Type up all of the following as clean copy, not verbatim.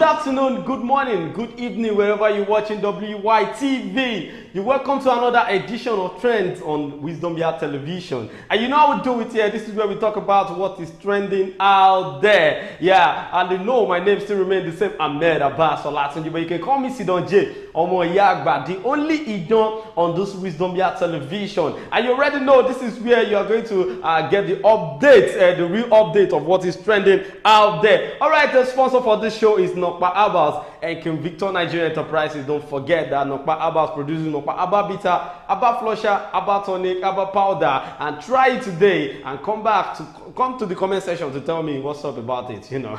Good afternoon, good morning, good evening, wherever you're watching Wytv. You're welcome to another edition of Trends on Wisdom Yard Television. And you know how we do it here. This is where we talk about what is trending out there. Yeah, and you know my name still remains the same, Ahmed Abbas Olatunji, but you can call me Sidon J. Omo Yagba, the only Idon on this Wisdom Yard Television. And you already know this is where you are going to get the updates, the real update of what is trending out there. Alright, the sponsor for this show is Nokpa Abbas and King Victor Nigerian Enterprises. Don't forget that Nokpa Abbas produces Nokpa Abba Bitter, Abba Flusher, Abba Tonic, Abba Powder, and try it today and come to the comment section to tell me what's up about it, you know.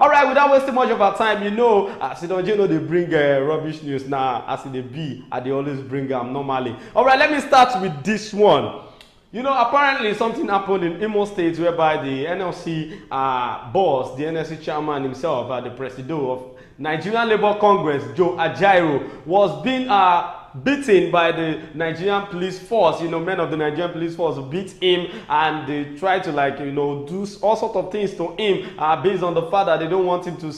Alright, without wasting much of our time, you know, Sidon J know they bring rubbish news now, as they be, and they always bring them normally. Alright, let me start with this one. You know, apparently something happened in Imo State whereby the NLC boss, the NLC chairman himself, the president of Nigerian Labour Congress, Joe Ajaero, was being beaten by the Nigerian police force. You know, men of the Nigerian police force beat him, and they tried to, like, you know, do all sorts of things to him based on the fact that they don't want him to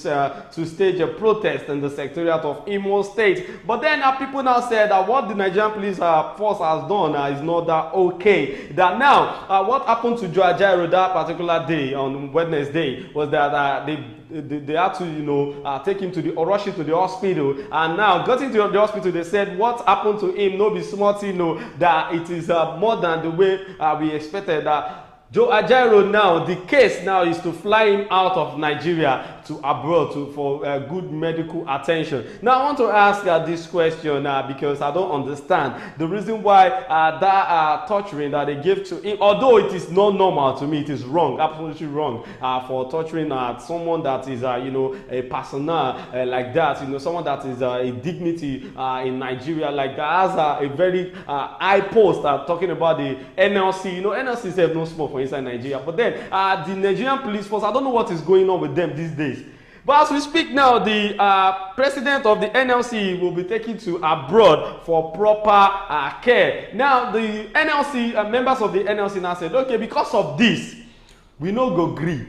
stage a protest in the secretariat of Imo State. But then people now said that what the Nigerian police force has done is not that okay. That now what happened to Joe Ajaero that particular day on Wednesday was that they had to, you know, take him to the rush him to the hospital, and now got into the hospital. They said what happened to him no be smart, you know, that it is more than the way we expected. That Joe Ajaero now, the case now is to fly him out of Nigeria to abroad for good medical attention. Now I want to ask this question because I don't understand the reason why that torturing that they gave to him, although it is not normal to me, it is wrong, absolutely wrong for torturing someone that is you know, a personnel like that, you know, someone that is a dignity in Nigeria like that, has a very high post talking about the NLC. You know, NLC have no small for inside Nigeria, but then the Nigerian police force, I don't know what is going on with them these days. But as we speak now, the president of the NLC will be taken to abroad for proper care. Now the NLC members of the NLC now said, okay, because of this we no go gree.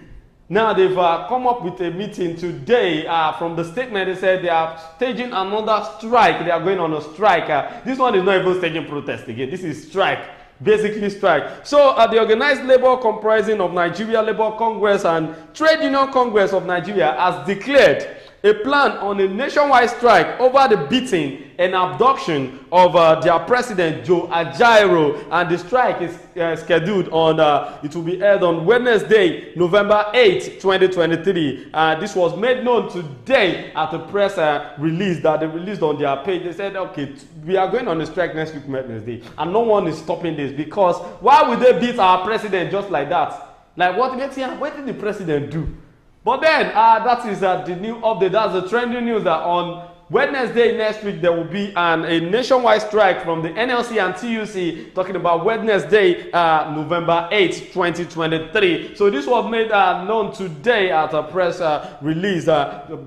Now they've come up with a meeting today. From the statement, they said they are staging another strike. They are going on a strike. This one is not even staging protest again. This is strike. Basically strike. So the organized labor comprising of Nigeria Labour Congress and Trade Union Congress of Nigeria has declared a plan on a nationwide strike over the beating and abduction of their president Joe Ajaero, and the strike is scheduled on it will be held on Wednesday, November 8, 2023. This was made known today at a press release that they released on their page. They said, okay, we are going on a strike next week, Wednesday, and no one is stopping this, because why would they beat our president just like that? Like, what did the president do? But then that is the new update. That's the trending news that on Wednesday next week there will be a nationwide strike from the NLC and TUC, talking about Wednesday, November 8, 2023. So this was made known today at a press release,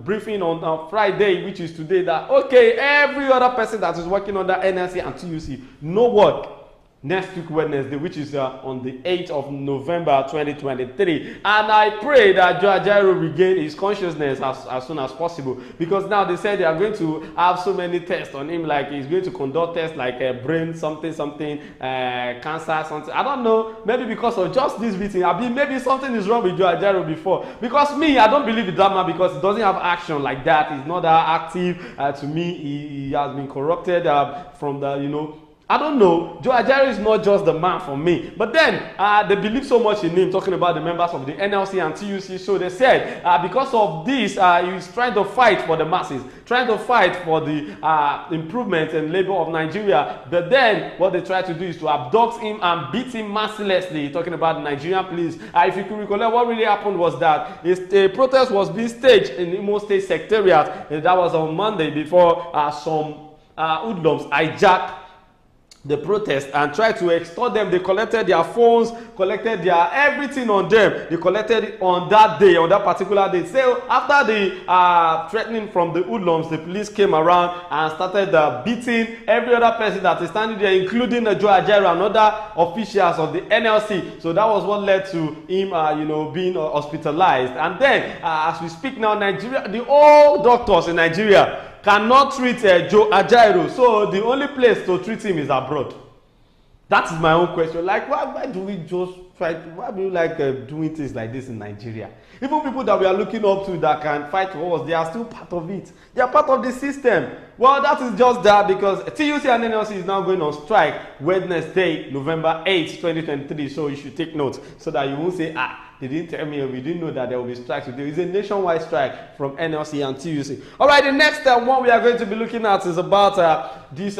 briefing on Friday, which is today, that okay, every other person that is working under NLC and TUC, no work next week Wednesday, which is on the 8th of November 2023. And I pray that Joe Ajaero regain his consciousness as soon as possible, because now they said they are going to have so many tests on him, like he's going to conduct tests like brain something, cancer something. I don't know, maybe because of just this beating. Maybe something is wrong with Joe Ajaero before, because me, I don't believe in that man, because he doesn't have action like that. He's not that active. To me, he has been corrupted from the, you know, I don't know. Joe Ajaero is not just the man for me. But then they believe so much in him, talking about the members of the NLC and TUC. So they said because of this, he's trying to fight for the masses, trying to fight for the improvement in labor of Nigeria. But then what they try to do is to abduct him and beat him mercilessly, talking about the Nigerian police. If you can recall, what really happened was that a protest was being staged in the Imo State Secretariat. That was on Monday, before some hoodlums hijacked the protest and tried to extort them. They collected their phones, collected their everything on them. They collected it on that day, on that particular day. So after the threatening from the hoodlums, the police came around and started beating every other person that is standing there, including Joe Ajaero and other officials of the NLC. So that was what led to him, being hospitalized. And then, as we speak now, Nigeria, the old doctors in Nigeria cannot treat Joe Ajaero, so the only place to treat him is abroad. That is my own question. Like, why do we just try? Why do you like doing things like this in Nigeria? Even people that we are looking up to that can fight for us, they are still part of it. They are part of the system. Well, that is just that because TUC and NLC is now going on strike Wednesday, November 8, 2023. So you should take note so that you won't say, they didn't tell me, we didn't know that there will be strikes today. It's a nationwide strike from NLC and TUC. All right, the next one we are going to be looking at is about this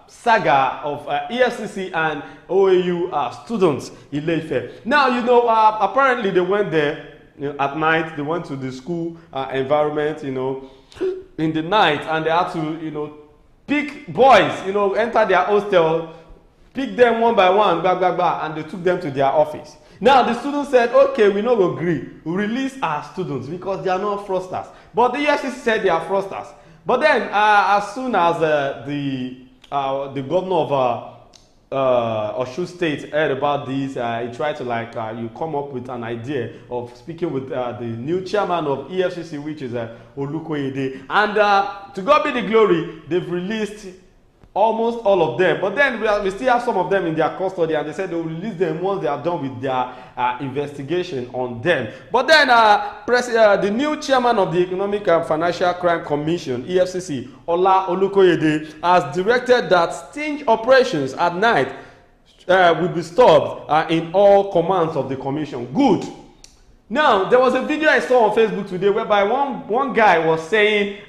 saga of EFCC and OAU students in Ile-Ife. Now, apparently they went there at night. They went to the school environment, in the night, and they had to, pick boys, enter their hostel, pick them one by one, blah, blah, blah, and they took them to their office. Now, the students said, okay, we no agree. We release our students because they are not fraudsters. But the EFCC said they are fraudsters. But then, as soon as the governor of Osun State heard about this, he tried to you come up with an idea of speaking with the new chairman of EFCC, which is Olukoyede. And to God be the glory, they've released almost all of them, but then we still have some of them in their custody, and they said they will release them once they are done with their investigation on them. But then the new chairman of the Economic and Financial Crime Commission, EFCC, Ola Olukoyede, has directed that sting operations at night will be stopped in all commands of the commission. Good. Now, there was a video I saw on Facebook today whereby one guy was saying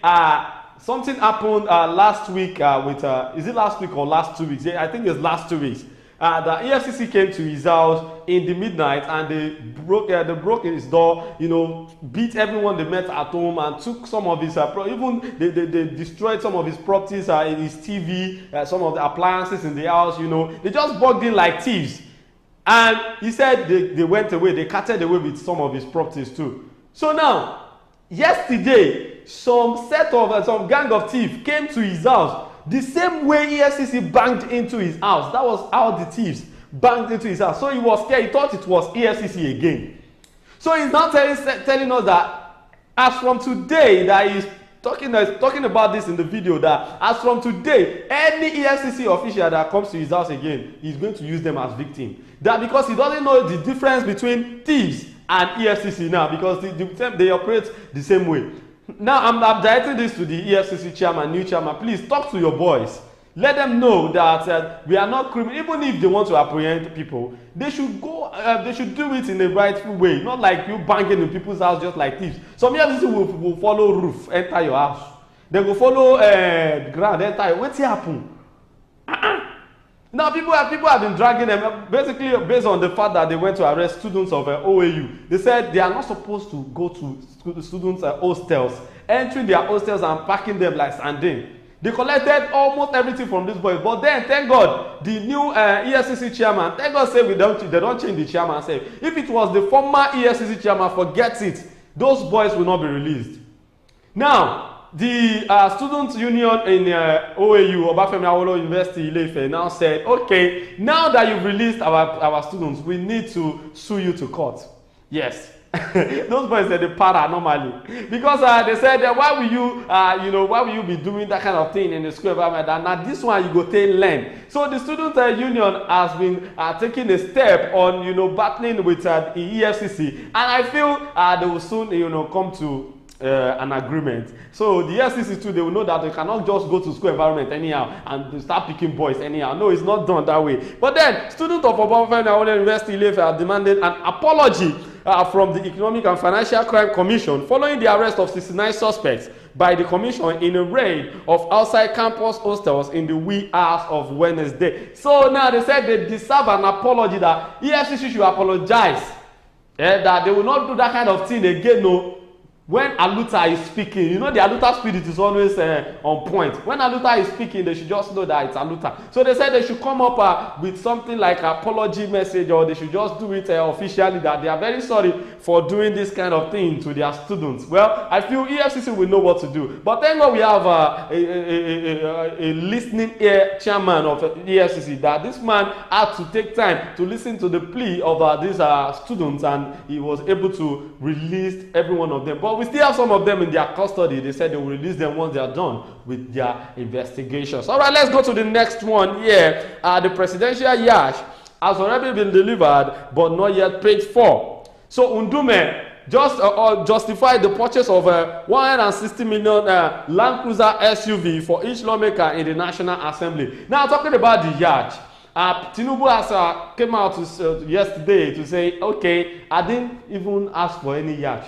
something happened last week with, is it last week or last 2 weeks? Yeah, I think it's last 2 weeks. The EFCC came to his house in the midnight and they broke his door, beat everyone they met at home and took some of his, even they destroyed some of his properties, his TV, some of the appliances in the house, They just bugged in like thieves. And he said they went away, they carted away with some of his properties too. So now, yesterday, some gang of thieves came to his house the same way EFCC banged into his house. That was how the thieves banged into his house. So he was scared. He thought it was EFCC again. So he's now telling us that as from today, that he's talking about this in the video, that as from today, any EFCC official that comes to his house again, he's going to use them as victim. That because he doesn't know the difference between thieves and EFCC now, because they operate the same way. Now, I'm directing this to the EFCC chairman, new chairman. Please talk to your boys. Let them know that we are not criminal. Even if they want to apprehend people, they should go. They should do it in a rightful way, not like you banging in people's house just like thieves. Some EFCC will follow roof, enter your house. They will follow ground, enter. What's happen? Now, people have been dragging them, basically based on the fact that they went to arrest students of OAU. They said they are not supposed to go to students' hostels, entering their hostels and packing them like sardine. They collected almost everything from these boys. But then, thank God, the new EFCC chairman, thank God, say they don't change the chairman. Say, if it was the former EFCC chairman, forget it. Those boys will not be released. Now, the students union in OAU, Obafemi Awolowo University, Ile-Ife, now said, okay, now that you've released our students, we need to sue you to court. Yes. Those boys said they para normally because they said why will you be doing that kind of thing in the school environment, and now this one you go take learn. So the student union has been taking a step on battling with the EFCC, and I feel they will soon come to an agreement. So the EFCC too, they will know that they cannot just go to school environment anyhow and start picking boys anyhow. No, it's not done that way. But then, students of Obafemi Awolowo University Ile-Ife have demanded an apology from the Economic and Financial Crime Commission following the arrest of 69 suspects by the commission in a raid of outside campus hostels in the wee hours of Wednesday. So now they said they deserve an apology, that EFCC should apologize, that they will not do that kind of thing again. No. when Aluta is speaking, you know the Aluta spirit is always on point. When Aluta is speaking, they should just know that it's Aluta. So they said they should come up with something like apology message, or they should just do it officially that they are very sorry for doing this kind of thing to their students. Well, I feel EFCC will know what to do. But thank God we have a listening ear chairman of EFCC, that this man had to take time to listen to the plea of these students, and he was able to release every one of them. But we still have some of them in their custody. They said they will release them once they are done with their investigations. All right, let's go to the next one here. The presidential yacht has already been delivered, but not yet paid for. So Ndume just justified the purchase of a 160 million Land Cruiser SUV for each lawmaker in the National Assembly. Now, talking about the yacht, Tinubu has came out yesterday to say, okay, I didn't even ask for any yacht.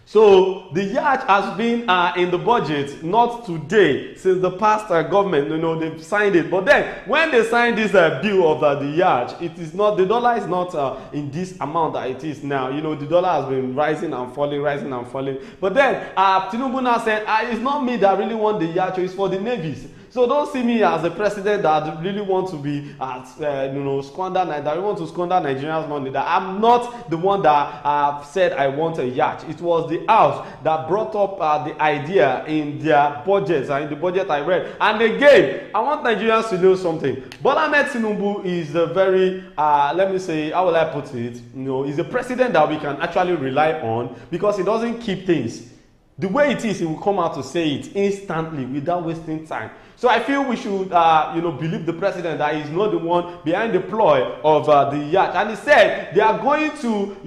So the yacht has been in the budget, not today, since the past government, you know, they've signed it. But then when they signed this bill of the yacht, it is not, the dollar is not in this amount that it is now. You know, the dollar has been rising and falling, rising and falling. But then Tinubu now said, it's not me that really want the yacht, it's for the navies. So don't see me as a president that really want to be, squander, that I want to squander Nigerians' money. That I'm not the one that said I want a yacht. It was the House that brought up the idea in their budgets, and in the budget I read. And again, I want Nigerians to know something. Bola Ahmed Tinubu is a very, let me say, how will I put it? You know, he's a president that we can actually rely on, because he doesn't keep things the way it is. He will come out to say it instantly without wasting time. So I feel we should, believe the president that he's not the one behind the ploy of the yacht. And he said they are going to,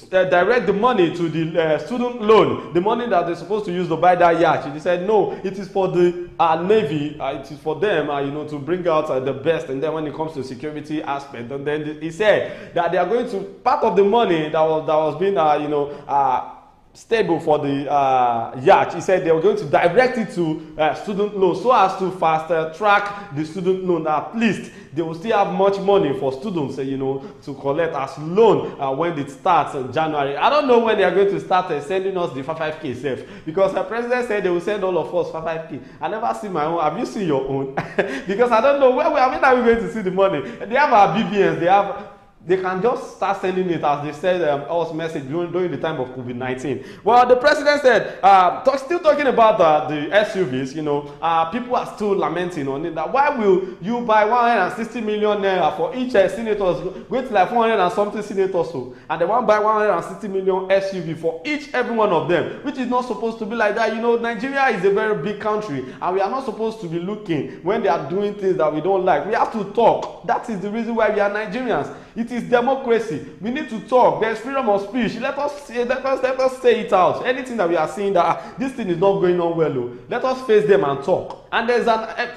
direct the money to the student loan, the money that they're supposed to use to buy that yacht. He said, no, it is for the Navy, it is for them, to bring out the best. And then when it comes to security aspect, and then he said that they are going to, part of the money that was being, stable for the yacht, he said they were going to direct it to student loan, so as to fast track the student loan. At least they will still have much money for students, to collect as loan when it starts in January. I don't know when they are going to start sending us the 5k safe, because the president said they will send all of us 5k. I never see my own. Have you seen your own? Because I don't know when are we going to see the money. They have our BBNs, they can just start sending it, as they said us message during the time of COVID-19. Well, the president said, still talking about the SUVs, people are still lamenting on it, that why will you buy 160 million naira for each senator, going to like 400 and something senators, so, and they want to buy 160 million SUV for every one of them, which is not supposed to be like that. Nigeria is a very big country, and we are not supposed to be looking when they are doing things that we don't like. We have to talk. That is the reason why we are Nigerians. It is democracy. We need to talk. There's freedom of speech. Let us say it out. Anything that we are seeing that this thing is not going on well, let us face them and talk. And there's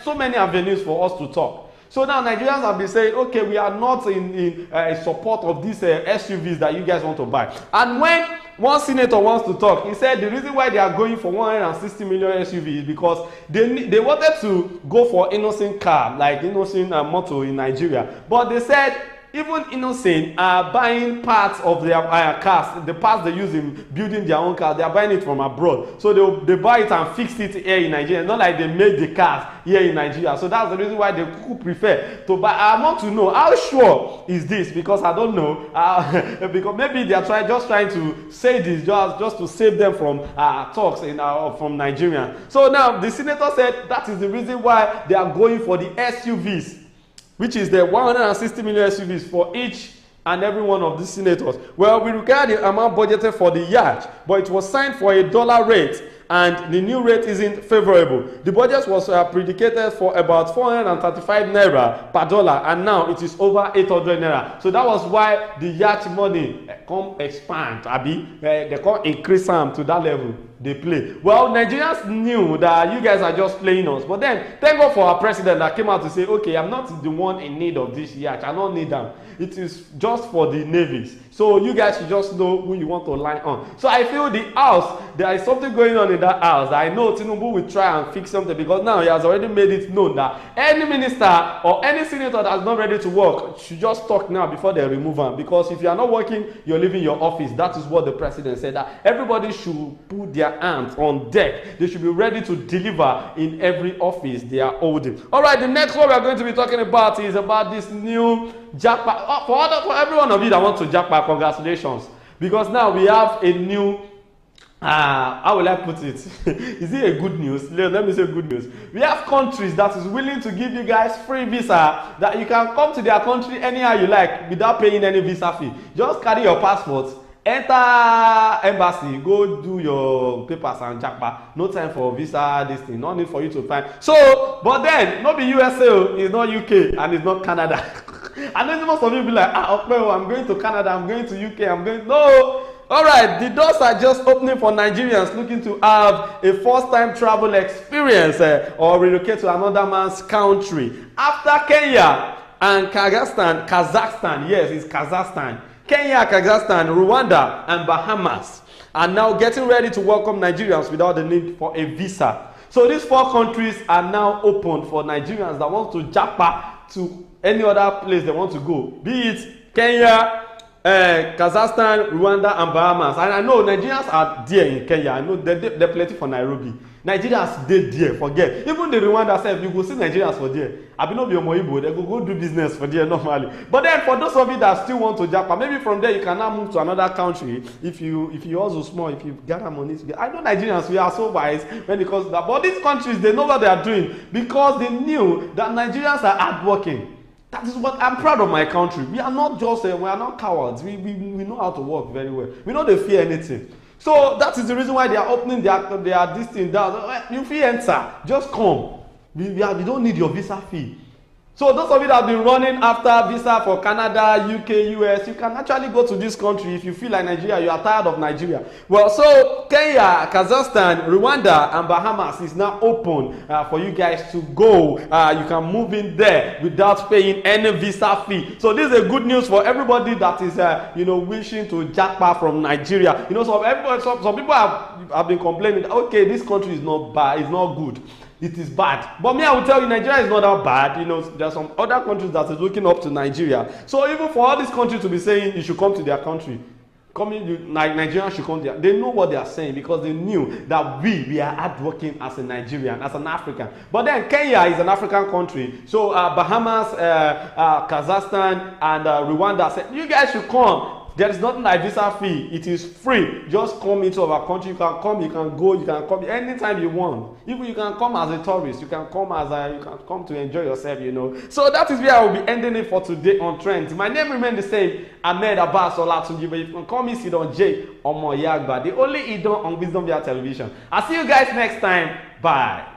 so many avenues for us to talk. So now Nigerians have been saying, okay, we are not in support of these SUVs that you guys want to buy. And when one senator wants to talk, he said the reason why they are going for 160 million SUV is because they wanted to go for innocent car, like innocent motor in Nigeria. But they said, even innocent are buying parts of their cars, the parts they use in building their own cars, they are buying it from abroad. So they buy it and fix it here in Nigeria, not like they made the cars here in Nigeria. So that's the reason why they could prefer to buy. I want to know, how sure is this? Because I don't know. Because maybe they are just trying to say this just to save them from talks from Nigeria. So now the senator said that is the reason why they are going for the SUVs, which is the 160 million SUVs for each and every one of the senators. Well, we regard the amount budgeted for the yacht, but it was signed for $1 rate, and the new rate isn't favorable. The budget was predicated for about 435 naira per dollar, and now it is over 800 naira. So that was why the yacht money come expand, they come increase them to that level. they play. Well, Nigerians knew that you guys are just playing us. But then, thank God for our president that came out to say, okay, I'm not the one in need of this yacht. I don't need them. It is just for the navies. So you guys should just know who you want to line on. So I feel the house, there is something going on in that house. I know Tinubu will try and fix something because now he has already made it known that any minister or any senator that is not ready to work should just talk now before they remove him. Because if you are not working, you're leaving your office. That is what the president said, that everybody should put their hands on deck. They should be ready to deliver in every office they are holding. All right, the next one we are going to be talking about is about this new jackpot. For every one of you that wants to jackpot, congratulations. Because now we have a new, how will I put it? Is it a good news? Let me say good news. We have countries that is willing to give you guys free visa, that you can come to their country anyhow you like without paying any visa fee. Just carry your passport, enter embassy, go do your papers and jackpot. No time for visa, this thing. No need for you to find. So, but then, not be USA, it's not UK, and it's not Canada. And then most of you be like, I'm going to Canada, I'm going to UK, I'm going. No. All right, the doors are just opening for Nigerians looking to have a first-time travel experience or relocate to another man's country. After Kenya and Kazakhstan, yes, it's Kazakhstan. Kenya, Kazakhstan, Rwanda, and Bahamas are now getting ready to welcome Nigerians without the need for a visa. So these 4 countries are now open for Nigerians that want to jackpot to any other place they want to go. Be it Kenya, Kazakhstan, Rwanda, and Bahamas. And I know Nigerians are there in Kenya. I know they're plenty for Nairobi. Nigerians dey there, forget. Even the Rwanda self, you go see Nigerians for there. I be no be Omoibo, they go do business for there normally. But then for those of you that still want to jackpot, maybe from there you can now move to another country. If you also small, if you gather money together. I know Nigerians, we are so wise when it comes to that. But these countries, they know what they are doing because they knew that Nigerians are hardworking. That is what I'm proud of my country. We are not just we are not cowards. We know how to work very well. We know they fear anything. So that is the reason why they are opening their this thing down. You feel enter, just come. We don't need your visa fee. So those of you that have been running after visa for Canada, UK, US, you can actually go to this country if you feel like Nigeria, you are tired of Nigeria. Well, so Kenya, Kazakhstan, Rwanda, and Bahamas is now open for you guys to go. You can move in there without paying any visa fee. So this is a good news for everybody that is, wishing to jackpot from Nigeria. You know, some people have been complaining that, okay, this country is not bad, it's not good. It is bad. But me, I will tell you, Nigeria is not that bad. You know, there are some other countries that is looking up to Nigeria. So even for all these countries to be saying you should come to their country, Nigerians should come there. They know what they are saying because they knew that we are hardworking as a Nigerian, as an African. But then Kenya is an African country. So Bahamas, Kazakhstan, and Rwanda said, you guys should come. There is nothing like visa fee. It is free. Just come into our country. You can come, you can go, you can come anytime you want. Even you can come as a tourist. You can come to enjoy yourself, you know. So that is where I will be ending it for today on Trends. My name remains the same, Ahmed Abbas Olatunji, but you can call me Sidon J Omoyagba, the only Idon on Wisdom Via Television. I'll see you guys next time. Bye.